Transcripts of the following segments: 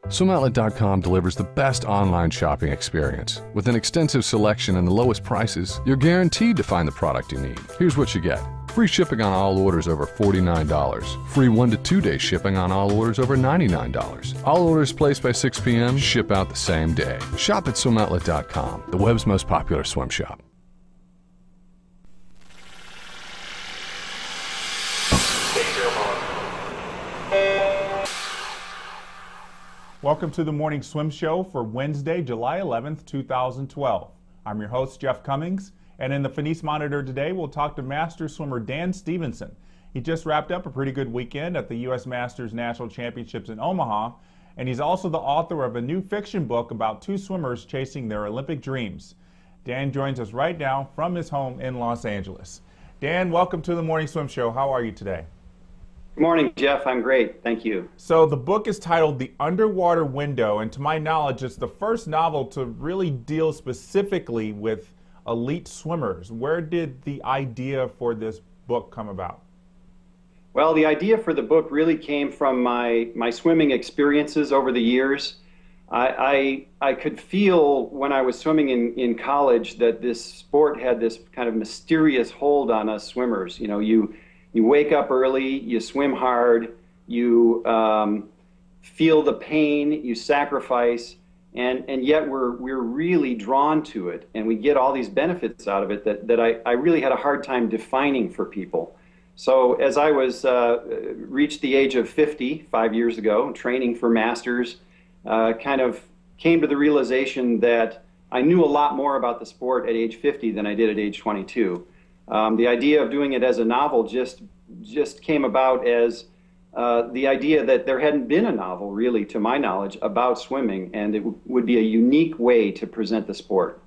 SwimOutlet.com delivers the best online shopping experience. With an extensive selection and the lowest prices, you're guaranteed to find the product you need. Here's what you get. Free shipping on all orders over $49. Free 1 to 2 day shipping on all orders over $99. All orders placed by 6 p.m. ship out the same day. Shop at SwimOutlet.com, the web's most popular swim shop. Welcome to the Morning Swim Show for Wednesday, July 11th, 2012. I'm your host, Jeff Cummings, and in the Finis Monitor today, we'll talk to Masters swimmer Dan Stephenson. He just wrapped up a pretty good weekend at the U.S. Masters National Championships in Omaha, and he's also the author of a new fiction book about two swimmers chasing their Olympic dreams. Dan joins us right now from his home in Los Angeles. Dan, welcome to the Morning Swim Show. How are you today? Good morning, Jeff. I'm great. Thank you. So the book is titled The Underwater Window, and to my knowledge, it's the first novel to really deal specifically with elite swimmers. Where did the idea for this book come about? Well, the idea for the book really came from my swimming experiences over the years. I could feel when I was swimming in college that this sport had this kind of mysterious hold on us swimmers. You know, you wake up early, you swim hard, you feel the pain, you sacrifice, and yet we're really drawn to it, and we get all these benefits out of it that I really had a hard time defining for people. So as I was reached the age of 50, 5 years ago, training for Masters, kind of came to the realization that I knew a lot more about the sport at age 50 than I did at age 22. The idea of doing it as a novel just came about as the idea that there hadn't been a novel, really, to my knowledge, about swimming, and it would be a unique way to present the sport.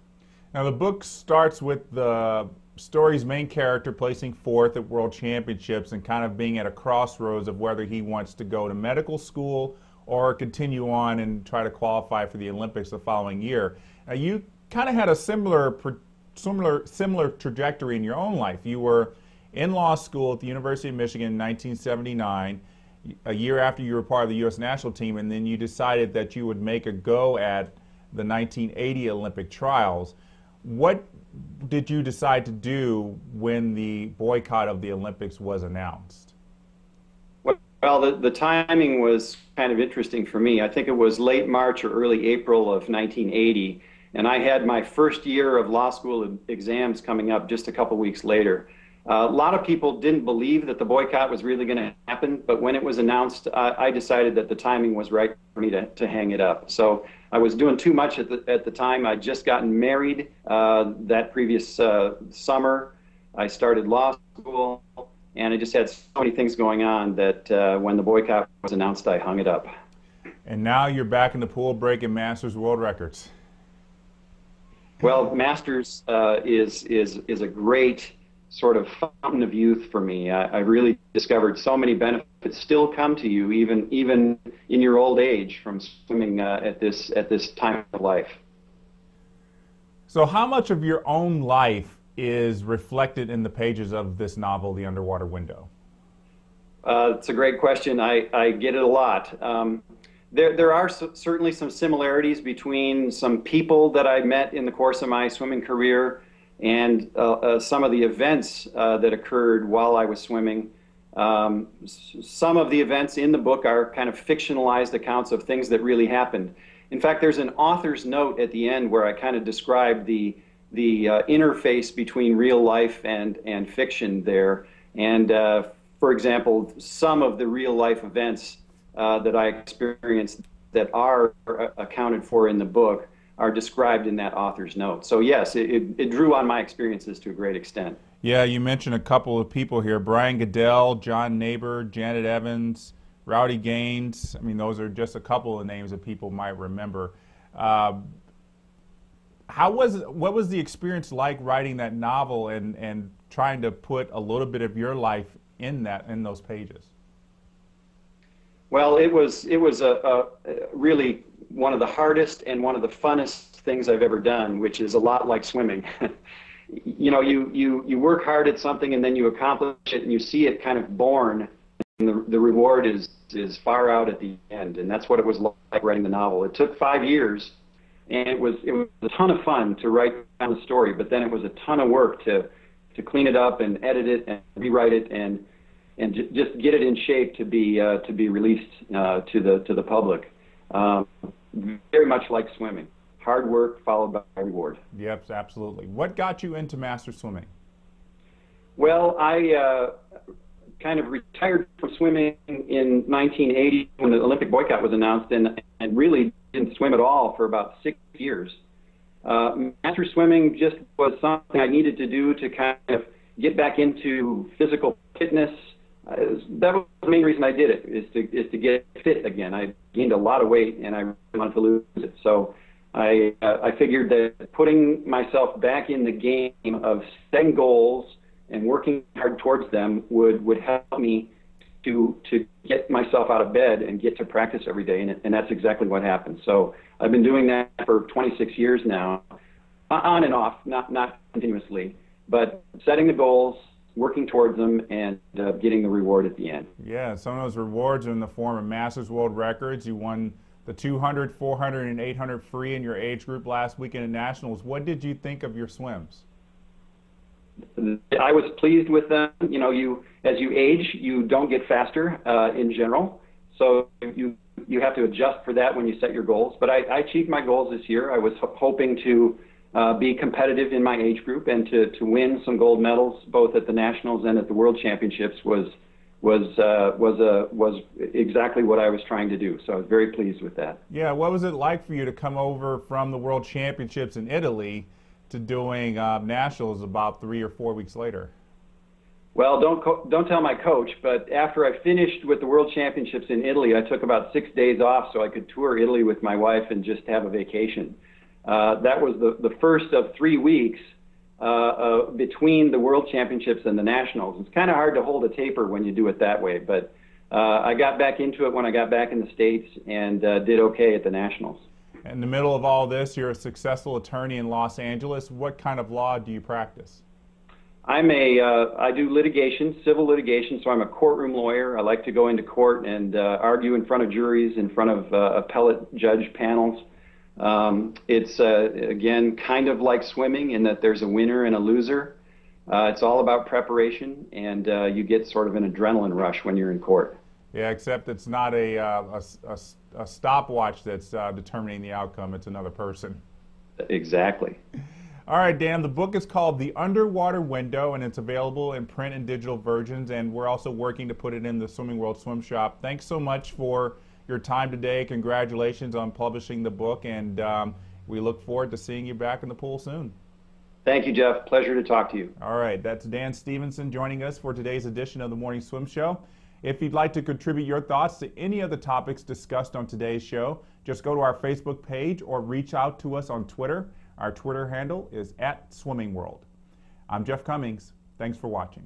Now, the book starts with the story's main character placing fourth at World Championships and kind of being at a crossroads of whether he wants to go to medical school or continue on and try to qualify for the Olympics the following year. Now, you kind of had a similar trajectory in your own life. You were in law school at the University of Michigan in 1979, a year after you were part of the U.S. national team, and then you decided that you would make a go at the 1980 Olympic trials. What did you decide to do when the boycott of the Olympics was announced? Well, the timing was kind of interesting for me. I think it was late March or early April of 1980, and I had my first year of law school exams coming up just a couple weeks later. A lot of people didn't believe that the boycott was really going to happen, but when it was announced, I decided that the timing was right for me to hang it up. So I was doing too much at the time. I'd just gotten married that previous summer. I started law school, and I just had so many things going on that when the boycott was announced, I hung it up. And now you're back in the pool breaking Masters world records. Well, Masters is a great sort of fountain of youth for me. I really discovered so many benefits still come to you even in your old age from swimming at this time of life. So how much of your own life is reflected in the pages of this novel, The Underwater Window? It's a great question. I get it a lot. There are certainly some similarities between some people that I met in the course of my swimming career and some of the events that occurred while I was swimming. Some of the events in the book are kind of fictionalized accounts of things that really happened. In fact, there's an author's note at the end where I kind of describe the interface between real life and fiction there. And for example, some of the real life events that I experienced that are accounted for in the book are described in that author's note. So yes, it drew on my experiences to a great extent. Yeah, you mentioned a couple of people here, Brian Goodell, John Neighbor, Janet Evans, Rowdy Gaines. I mean, those are just a couple of names that people might remember. What was the experience like writing that novel and trying to put a little bit of your life in those pages? Well, it was a really one of the hardest and one of the funnest things I've ever done, which is a lot like swimming. You know, you work hard at something and then you accomplish it and you see it kind of born. the reward is far out at the end, and that's what it was like writing the novel. It took 5 years, and it was a ton of fun to write down the story, but then it was a ton of work to clean it up and edit it and rewrite it and just get it in shape to be released to the public. Very much like swimming, hard work followed by reward. Yep, absolutely. What got you into master swimming? Well, I kind of retired from swimming in 1980 when the Olympic boycott was announced, and really didn't swim at all for about 6 years. Master swimming just was something I needed to do to kind of get back into physical fitness. That was the main reason I did it, is to get fit again. I gained a lot of weight, and I really wanted to lose it. So I figured that putting myself back in the game of setting goals and working hard towards them would help me to get myself out of bed and get to practice every day, and that's exactly what happened. So I've been doing that for 26 years now, on and off, not continuously, but setting the goals, working towards them, and getting the reward at the end. Yeah, some of those rewards are in the form of Masters World Records. You won the 200, 400, and 800 free in your age group last weekend at Nationals. What did you think of your swims? I was pleased with them. You know, as you age, you don't get faster in general, so you have to adjust for that when you set your goals. But I achieved my goals this year. I was hoping to be competitive in my age group and to win some gold medals both at the Nationals and at the World Championships was exactly what I was trying to do. So I was very pleased with that. Yeah, what was it like for you to come over from the World Championships in Italy to doing Nationals about 3 or 4 weeks later? Well, don't tell my coach, but after I finished with the World Championships in Italy, I took about 6 days off so I could tour Italy with my wife and just have a vacation. That was the first of 3 weeks between the World Championships and the Nationals. It's kind of hard to hold a taper when you do it that way, but I got back into it when I got back in the States and did okay at the Nationals. In the middle of all this, you're a successful attorney in Los Angeles. What kind of law do you practice? I do litigation, civil litigation, so I'm a courtroom lawyer. I like to go into court and argue in front of juries, in front of appellate judge panels. It's, again, kind of like swimming in that there's a winner and a loser. It's all about preparation, and you get sort of an adrenaline rush when you're in court. Yeah, except it's not a stopwatch that's determining the outcome. It's another person. Exactly. All right, Dan, the book is called The Underwater Window, and it's available in print and digital versions, and we're also working to put it in the Swimming World Swim Shop. Thanks so much for your time today. Congratulations on publishing the book, and we look forward to seeing you back in the pool soon. Thank you, Jeff. Pleasure to talk to you. All right, that's Dan Stephenson joining us for today's edition of the Morning Swim Show. If you'd like to contribute your thoughts to any of the topics discussed on today's show, just go to our Facebook page or reach out to us on Twitter. Our Twitter handle is @SwimmingWorld. I'm Jeff Cummings. Thanks for watching.